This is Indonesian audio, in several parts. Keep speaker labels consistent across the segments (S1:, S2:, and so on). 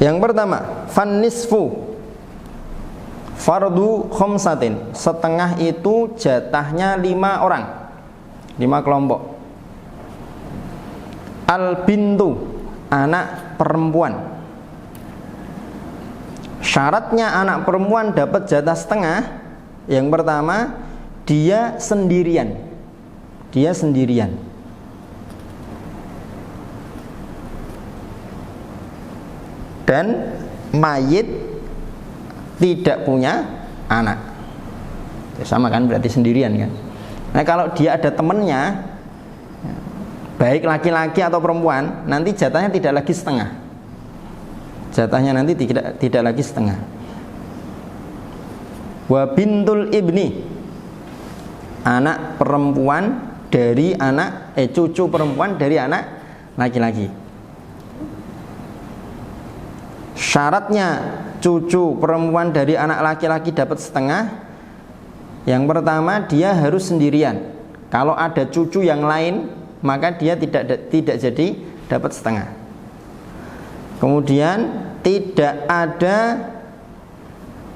S1: Yang pertama, fannisfu fardu khomsatin, setengah itu jatahnya 5 orang, 5 kelompok. Al bintu, anak perempuan, syaratnya anak perempuan dapat jatah setengah. Yang pertama, dia sendirian. Dia sendirian. Dan mayit tidak punya anak. Sama kan, berarti sendirian kan. Nah, kalau dia ada temannya, baik laki-laki atau perempuan, nanti jatahnya tidak lagi setengah. Jatahnya nanti tidak lagi setengah. Wa bintul ibni, anak perempuan dari anak cucu perempuan dari anak laki-laki. Syaratnya cucu perempuan dari anak laki-laki dapat setengah. Yang pertama, dia harus sendirian. Kalau ada cucu yang lain, maka dia tidak jadi dapat setengah. Kemudian tidak ada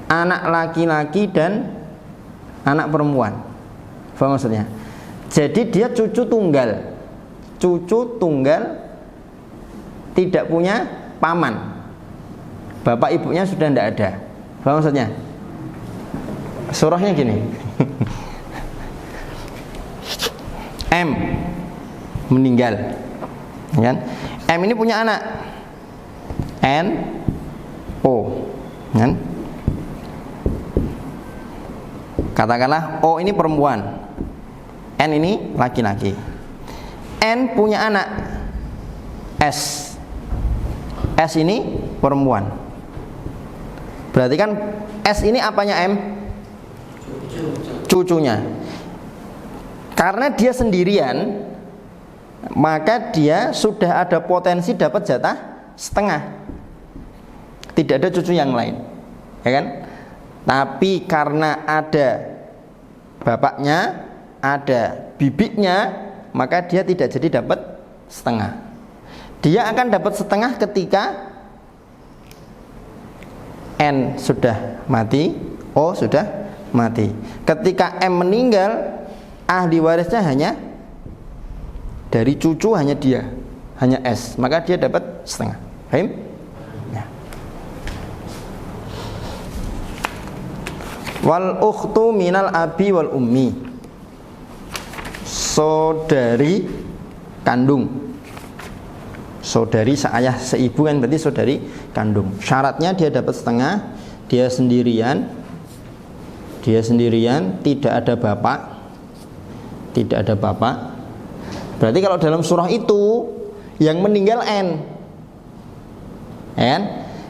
S1: anak laki-laki dan anak perempuan. Apa maksudnya? Jadi dia cucu tunggal. Cucu tunggal, tidak punya paman. Bapak ibunya sudah tidak ada. Apa maksudnya? Surahnya gini. M meninggal, kan? M ini punya anak N O, kan? Katakanlah O ini perempuan, N ini laki-laki. N punya anak S. S ini perempuan. Berarti kan S ini apanya M? Cucunya. Karena dia sendirian, maka dia sudah ada potensi dapat jatah setengah. Tidak ada cucu yang lain, ya kan? Tapi karena ada bapaknya, ada bibiknya, maka dia tidak jadi dapat setengah. Dia akan dapat setengah ketika N sudah mati, O sudah mati. Ketika M meninggal, ahli warisnya hanya dari cucu, hanya dia, hanya S, maka dia dapat setengah. Paham? Ya. Wal ukhtu minal abi wal ummi, saudari kandung, saudari seayah seibu kan, berarti saudari kandung. Syaratnya dia dapat setengah. Dia sendirian, tidak ada bapak, Berarti kalau dalam surah itu yang meninggal N,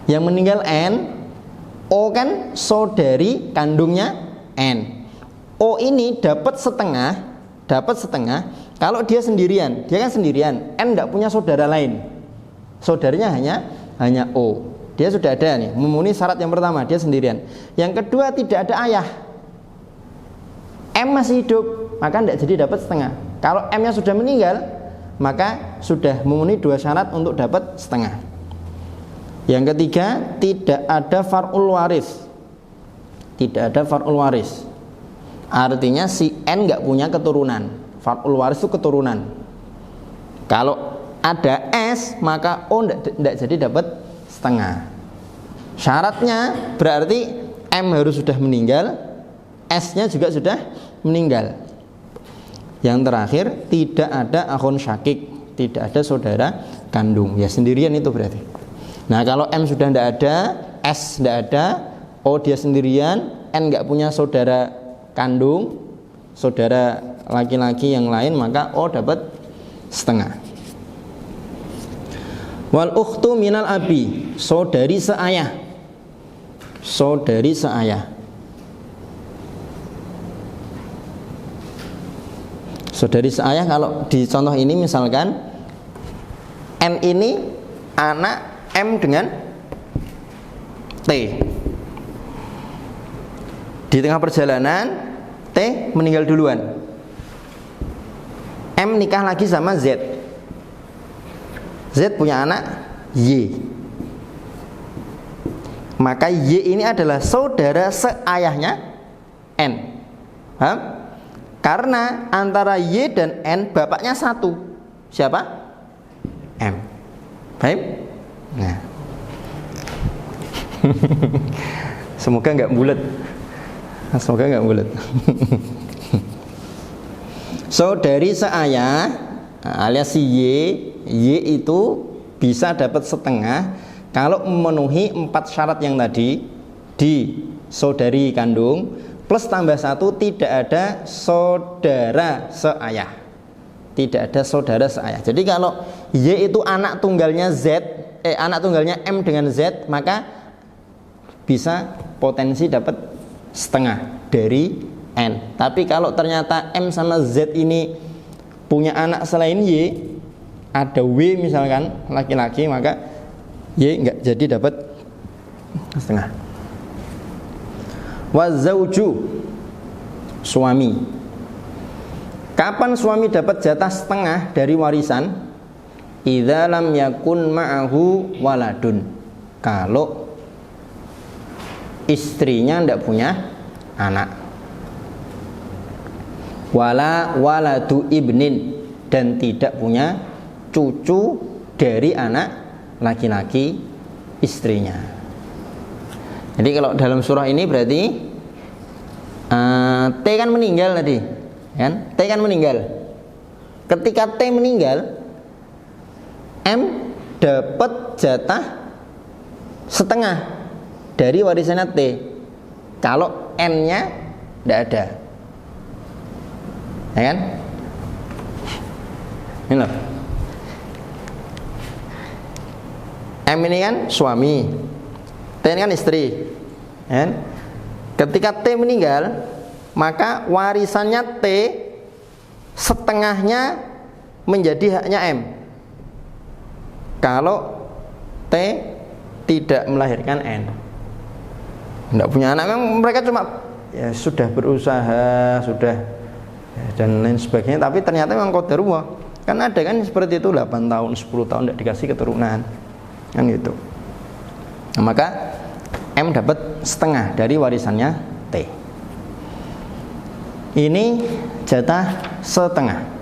S1: yang meninggal N, O kan saudari kandungnya N. O ini dapat setengah kalau dia sendirian. Dia kan sendirian, N tidak punya saudara lain. Saudarinya hanya O. Dia sudah ada nih, memenuhi syarat yang pertama, dia sendirian. Yang kedua, tidak ada ayah. M masih hidup, maka tidak jadi dapat setengah. Kalau M-nya sudah meninggal, maka sudah memenuhi 2 syarat untuk dapat setengah. Yang ketiga, tidak ada far'ul waris. Tidak ada far'ul waris. Artinya si N nggak punya keturunan. Far'ul waris itu keturunan. Kalau ada S, maka O tidak jadi dapat setengah. Syaratnya berarti M harus sudah meninggal, S-nya juga sudah meninggal. Yang terakhir, tidak ada akhun syakik, tidak ada saudara kandung. Ya sendirian itu berarti. Nah, kalau M sudah tidak ada, S tidak ada, O dia sendirian, N nggak punya saudara kandung, saudara laki-laki yang lain, maka O dapat setengah. Wal ukhtu minal abi, saudari seayah. Saudari seayah. Saudari seayah, kalau di contoh ini misalkan N ini anak M dengan T. Di tengah perjalanan T meninggal duluan. M nikah lagi sama Z. Z punya anak Y. maka Y ini adalah saudara seayahnya N. Paham? Karena antara Y dan N bapaknya satu. Siapa? M. Paham? Nah. Semoga nggak bulat. Semoga nggak bulat. Saudari seayah alias si Y itu bisa dapat setengah kalau memenuhi 4 syarat yang tadi. Di saudari kandung plus tambah 1 tidak ada saudara seayah. Tidak ada saudara seayah. Jadi kalau Y itu anak tunggalnya anak tunggalnya M dengan Z, maka bisa potensi dapat setengah dari N. Tapi kalau ternyata M sama Z ini punya anak selain Y, ada W misalkan laki-laki, maka Y nggak jadi dapat setengah. Wa zauju, suami. Kapan suami dapat jatah setengah dari warisan? Idza lam yakun ma'ahu waladun. Kalau istrinya tidak punya anak. Wala waladu ibnin, dan tidak punya cucu dari anak laki-laki istrinya. Jadi kalau dalam surah ini berarti T kan meninggal tadi, kan? T kan meninggal. Ketika T meninggal, M dapat jatah setengah dari warisannya T. Kalau N-nya tidak ada, ya kan? Ini loh. M ini kan suami, T ini kan istri, ya kan? Ketika T meninggal, maka warisannya T setengahnya menjadi haknya M. Kalau T tidak melahirkan N, tidak punya anak, memang mereka cuma ya sudah berusaha, sudah ya, dan lain sebagainya, tapi ternyata memang qadarullah. Kan ada kan seperti itu, 8 tahun, 10 tahun tidak dikasih keturunan, kan gitu. Nah, maka M dapat setengah dari warisannya T. Ini jatah setengah.